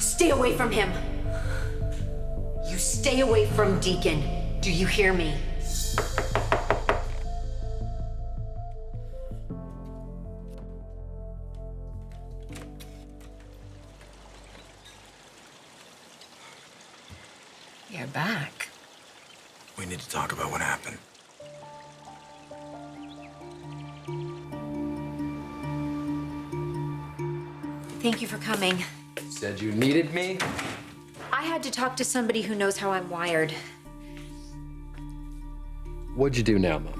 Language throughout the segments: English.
Stay away from him. You stay away from Deacon. Do you hear me? You're back. We need to talk about what happened. Thank you for coming. Said you needed me? I had to talk to somebody who knows how I'm wired. What'd you do now, Mom?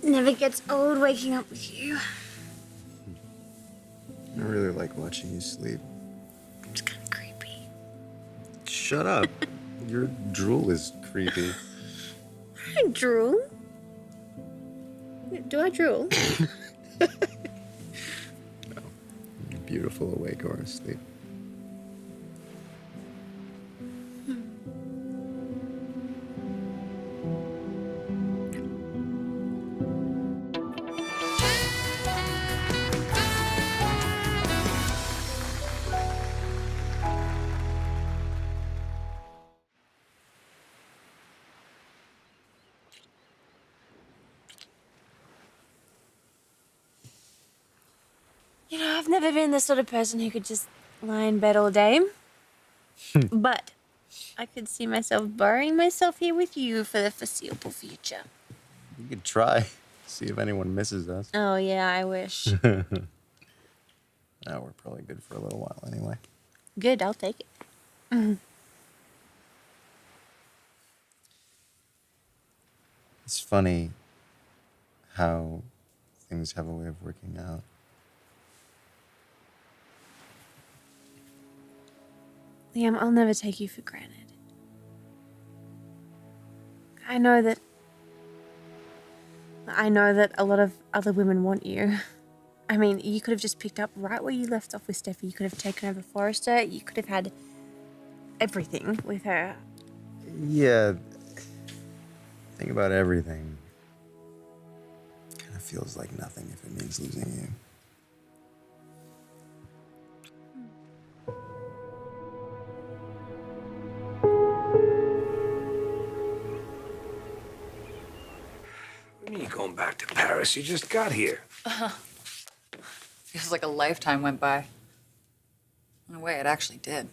Never gets old waking up with you. I really like watching you sleep. It's kind of creepy. Shut up. Your drool is creepy. I drool. Do I drool? No. You're beautiful awake or asleep. You know, I've never been the sort of person who could just lie in bed all day. But I could see myself burying myself here with you for the foreseeable future. You could try. See if anyone misses us. Oh, yeah, I wish. No, we're probably good for a little while anyway. Good, I'll take it. It's funny how things have a way of working out. Liam, I'll never take you for granted. I know that a lot of other women want you. I mean, you could have just picked up right where you left off with Steffy. You could have taken over Forrester. You could have had everything with her. Yeah. Think about everything. Kind of feels like nothing if it means losing you. What do you mean you're going back to Paris? You just got here. Feels like a lifetime went by. In a way, it actually did.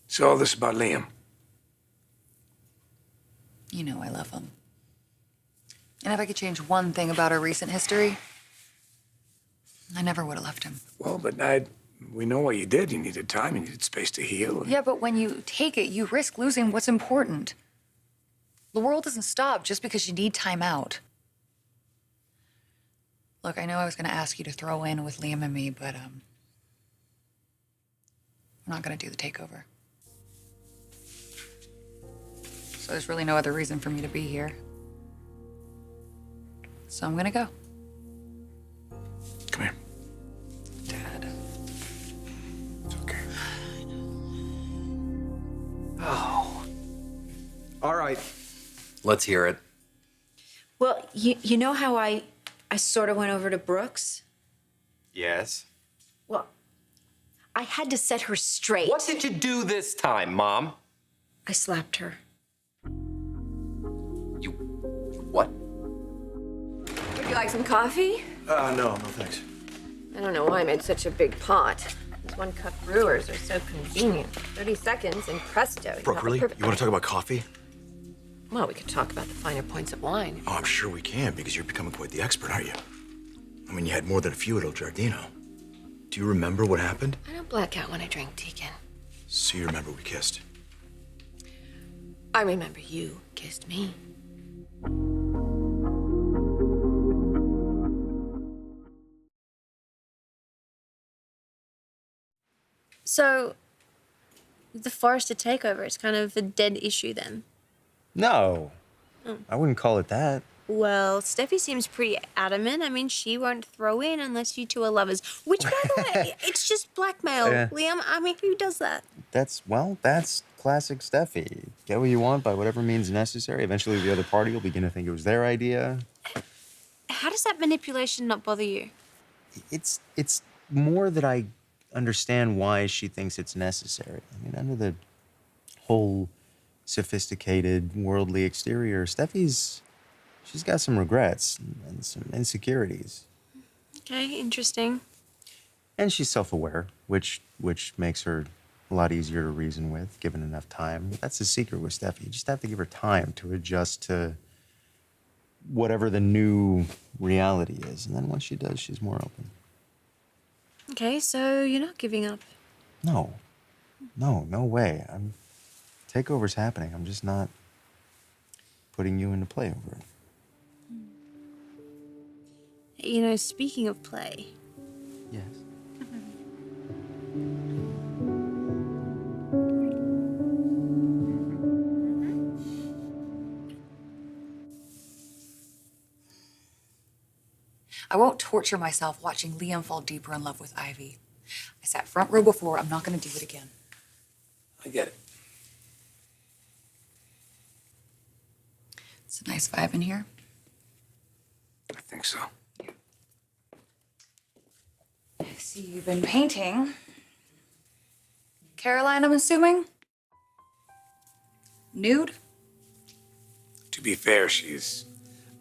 So all this about Liam? You know I love him. And if I could change one thing about our recent history, I never would have left him. Well, but we know what you did. You needed time. You needed space to heal. Yeah, but when you take it, you risk losing what's important. The world doesn't stop just because you need time out. Look, I know I was going to ask you to throw in with Liam and me, but I'm not going to do the takeover. So there's really no other reason for me to be here. So I'm going to go. Come here. Dad. It's okay. Oh. All right. Let's hear it. Well, you know how I sort of went over to Brooks? Yes. Well, I had to set her straight. What did you do this time, Mom? I slapped her. You... what? Would you like some coffee? No, thanks. I don't know why I made such a big pot. These one-cup brewers are so convenient. 30 seconds and presto. you Brooke, have a really? perfect- You want to talk about coffee? Well, we could talk about the finer points of wine. Oh, I'm sure we can, because you're becoming quite the expert, aren't you? I mean, you had more than a few at El Giardino. Do you remember what happened? I don't black out when I drink, Deacon. So you remember we kissed? I remember you kissed me. So, the Forrester takeover is kind of a dead issue then. No, I wouldn't call it that. Well, Steffi seems pretty adamant. I mean, she won't throw in unless you two are lovers. Which, by the way, it's just blackmail, Yeah. Liam. I mean, who does that? That's classic Steffi. Get what you want by whatever means necessary. Eventually, the other party will begin to think it was their idea. How does that manipulation not bother you? It's more that I understand why she thinks it's necessary. I mean, under the whole sophisticated, worldly exterior, she's got some regrets and some insecurities. Okay, interesting. And she's self-aware, which makes her a lot easier to reason with, given enough time. That's the secret with Steffi. You just have to give her time to adjust to whatever the new reality is. And then once she does, she's more open. Okay, so you're not giving up. No way. Takeover's happening. I'm just not putting you into play over it. You know, speaking of play, Yes. I won't torture myself watching Liam fall deeper in love with Ivy. I sat front row before. I'm not going to do it again. I get it. It's a nice vibe in here. I think so. I see you've been painting. Caroline, I'm assuming? Nude? To be fair, she's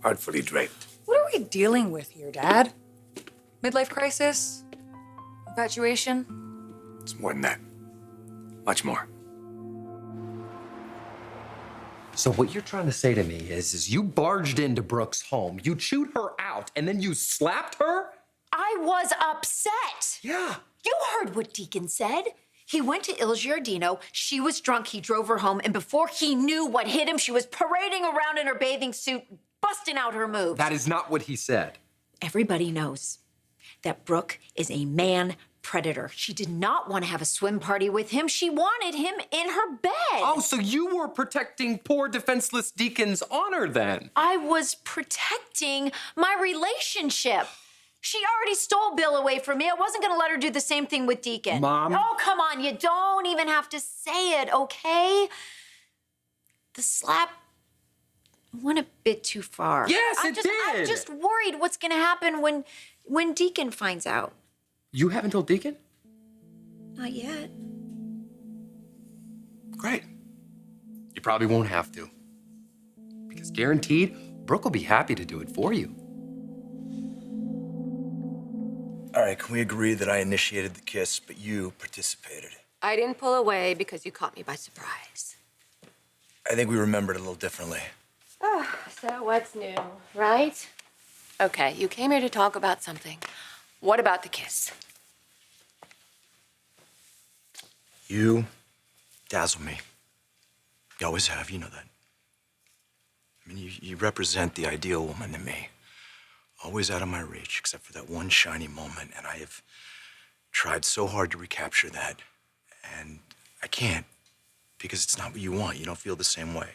artfully draped. What are we dealing with here, Dad? Midlife crisis? Infatuation? It's more than that. Much more. So what you're trying to say to me is you barged into Brooke's home, you chewed her out, and then you slapped her? I was upset. Yeah. You heard what Deacon said. He went to Il Giardino, she was drunk, he drove her home, and before he knew what hit him, she was parading around in her bathing suit, busting out her moves. That is not what he said. Everybody knows that Brooke is a man predator. She did not want to have a swim party with him. She wanted him in her bed. Oh, so you were protecting poor defenseless Deacon's honor then? I was protecting my relationship. She already stole Bill away from me. I wasn't going to let her do the same thing with Deacon. Mom? Oh, come on. You don't even have to say it, okay? The slap went a bit too far. Yes, I'm it did. I'm just worried what's going to happen when Deacon finds out. You haven't told Deacon? Not yet. Great. You probably won't have to. Because guaranteed, Brooke will be happy to do it for you. All right, can we agree that I initiated the kiss, but you participated? I didn't pull away because you caught me by surprise. I think we remembered it a little differently. So what's new, right? Okay, you came here to talk about something. What about the kiss? You dazzle me. You always have, you know that. I mean, you represent the ideal woman to me. Always out of my reach, except for that one shiny moment, and I have tried so hard to recapture that, and I can't, because it's not what you want. You don't feel the same way.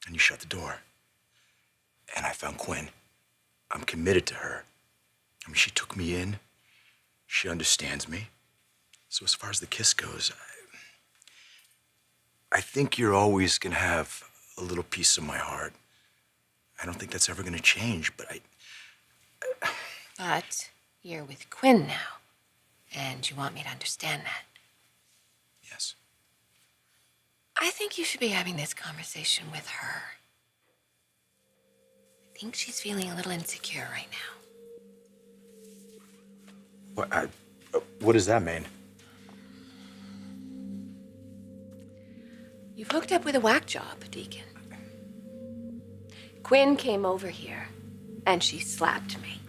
And you shut the door. And I found Quinn. I'm committed to her. I mean, she took me in. She understands me. So as far as the kiss goes, I think you're always gonna have a little piece of my heart. I don't think that's ever gonna change, but But you're with Quinn now, and you want me to understand that. yes. I think you should be having this conversation with her. I think she's feeling a little insecure right now. What does that mean? You've hooked up with a whack job, Deacon. Quinn came over here, and she slapped me.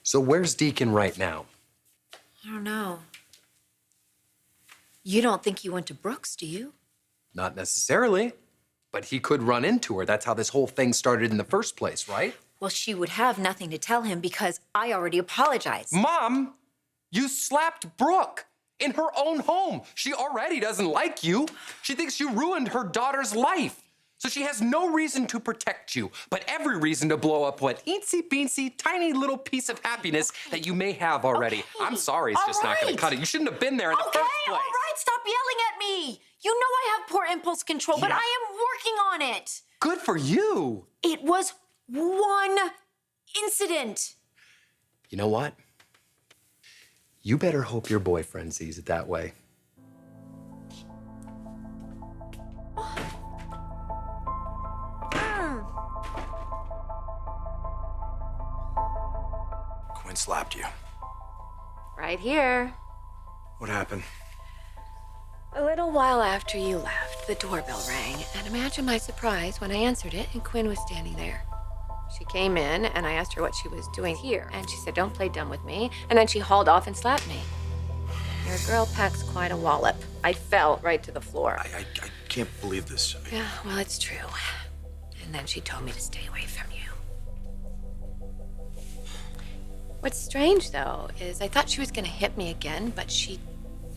So where's Deacon right now? I don't know. You don't think he went to Brooks, do you? Not necessarily, but he could run into her. That's how this whole thing started in the first place, right? Well, she would have nothing to tell him because I already apologized. Mom, you slapped Brooke in her own home. She already doesn't like you. She thinks you ruined her daughter's life. So she has no reason to protect you, but every reason to blow up what teensy-beensy, tiny little piece of happiness that you may have already. Okay. I'm sorry, it's just not gonna cut it. You shouldn't have been there in the first place. All right, stop yelling at me. You know I have poor impulse control, but I am working on it. Good for you. It was one incident. You know what? You better hope your boyfriend sees it that way. Quinn slapped you. Right here. What happened? A little while after you left, the doorbell rang, and imagine my surprise when I answered it and Quinn was standing there. She came in, and I asked her what she was doing here, and she said, "Don't play dumb with me," and then she hauled off and slapped me. Your girl packs quite a wallop. I fell right to the floor. I can't believe this. Yeah, well, it's true. And then she told me to stay away from you. What's strange, though, is I thought she was gonna hit me again, but she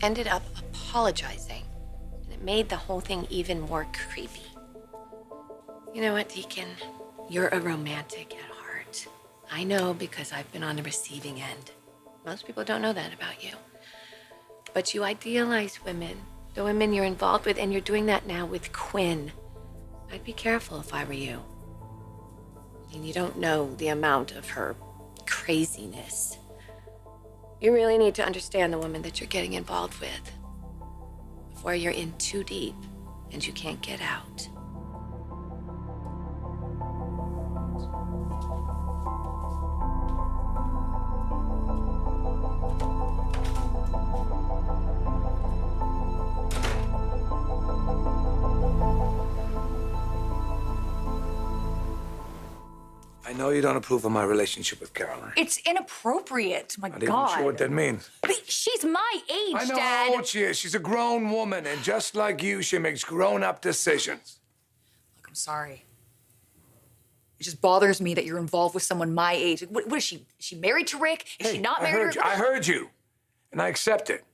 ended up apologizing. And it made the whole thing even more creepy. You know what, Deacon? You're a romantic at heart. I know because I've been on the receiving end. Most people don't know that about you. But you idealize women, the women you're involved with, and you're doing that now with Quinn. I'd be careful if I were you. I mean, you don't know the amount of her craziness. You really need to understand the woman that you're getting involved with before you're in too deep and you can't get out. I know you don't approve of my relationship with Caroline. It's inappropriate. My Not God. even sure what that means. But she's my age, I know Dad. how old she is. She's a grown woman, and just like you, she makes grown-up decisions. Look, I'm sorry. It just bothers me that you're involved with someone my age. What is she? Is she married to Rick? Is she not married to Rick? I heard you, and I accept it.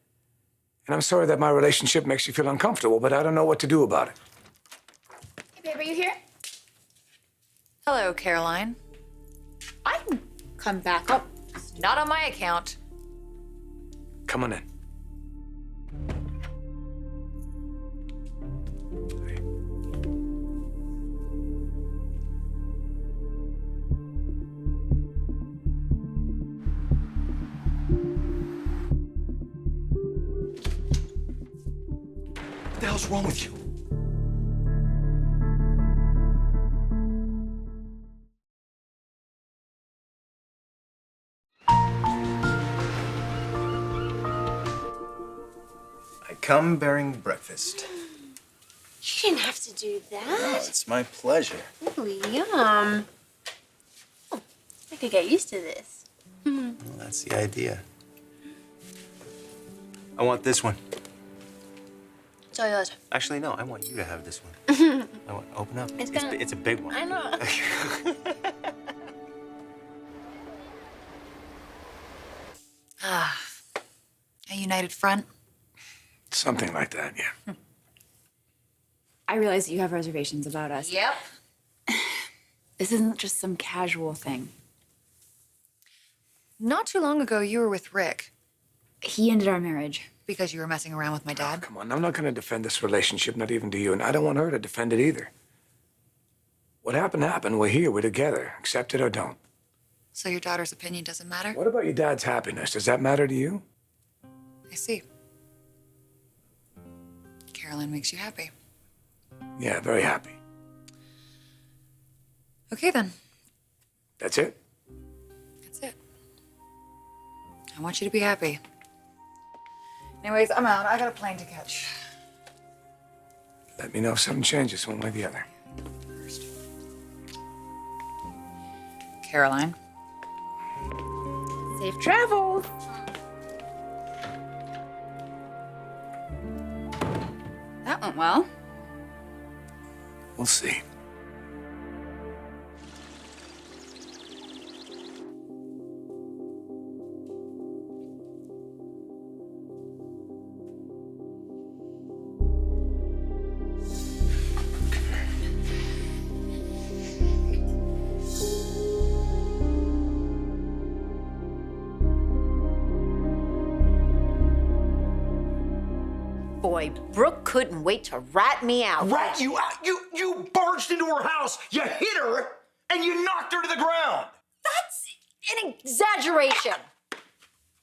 And I'm sorry that my relationship makes you feel uncomfortable, but I don't know what to do about it. Hey, babe, are you here? Hello, Caroline. I can come back up. It's not on my account. Come on in. What the hell's wrong with you? I come bearing breakfast. You didn't have to do that. It's my pleasure. Ooh, yum. Oh, I could get used to this. Well, that's the idea. I want this one. It's all yours. Actually, no, I want you to have this one. I want open up. It's a big one. I know. A united front. Something like that, yeah. I realize that you have reservations about us. Yep. This isn't just some casual thing. Not too long ago, you were with Rick He ended our marriage. because you were messing around with my dad. Come on, I'm not going to defend this relationship, not even to you, and I don't want her to defend it either. What happened happened. We're here. We're together. Accept it or don't. So your daughter's opinion doesn't matter? What about your dad's happiness? Does that matter to you? I see. Caroline makes you happy. Yeah, very happy. Okay, then. That's it? That's it. I want you to be happy. Anyways, I'm out. I got a plane to catch. Let me know if something changes one way or the other. First. Caroline. Safe travels. That went well. We'll see. Boy, Brooke couldn't wait to rat me out. Rat you out? You barged into her house, you hit her, and you knocked her to the ground. That's an exaggeration.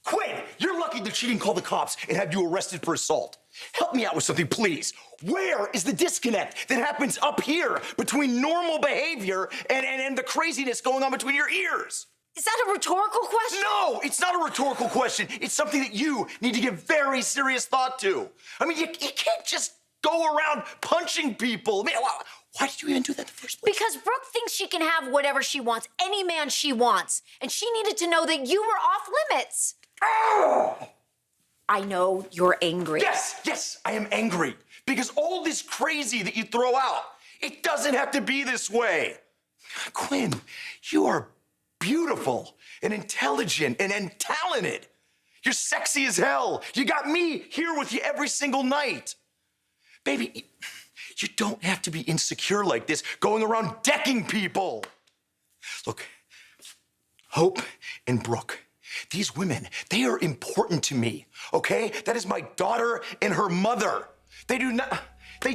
Quinn, you're lucky that she didn't call the cops and have you arrested for assault. Help me out with something, please. Where is the disconnect that happens up here between normal behavior and the craziness going on between your ears? Is that a rhetorical question? No, it's not a rhetorical question. It's something that you need to give very serious thought to. I mean, you can't just go around punching people. I mean, why did you even do that in the first place? Because Brooke thinks she can have whatever she wants, any man she wants. And she needed to know that you were off limits. I know you're angry. Yes, I am angry. Because all this crazy that you throw out, it doesn't have to be this way. Quinn, you are beautiful and intelligent and talented. You're sexy as hell. You got me here with you every single night. Baby, you don't have to be insecure like this, going around decking people. Look, Hope and Brooke, these women, they are important to me, okay? That is my daughter and her mother. They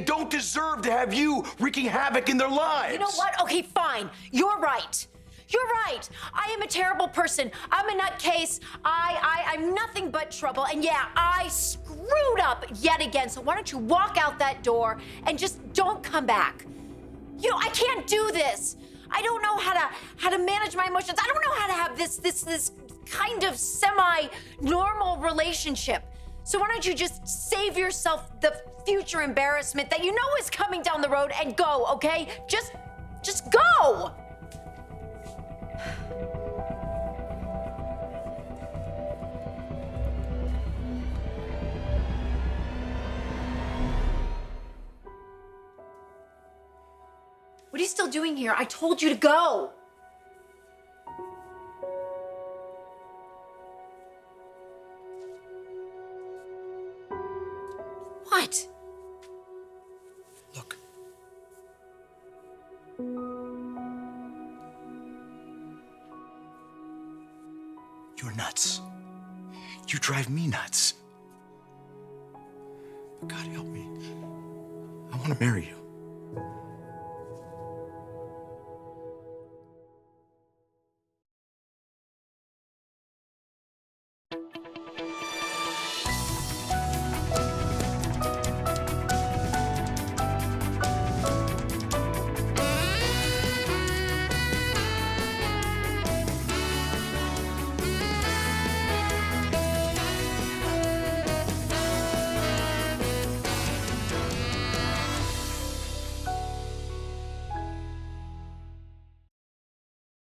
don't deserve to have you wreaking havoc in their lives. You know what? Okay, fine. You're right. You're right. I am a terrible person. I'm a nutcase. I'm nothing but trouble. And yeah, I screwed up yet again. So why don't you walk out that door and just don't come back? You know, I can't do this. I don't know how to manage my emotions. I don't know how to have this kind of semi-normal relationship. So why don't you just save yourself the future embarrassment that you know is coming down the road and go, okay? Just go. What are you still doing here? I told you to go. What? Look. You're nuts. You drive me nuts. But God help me. I want to marry you.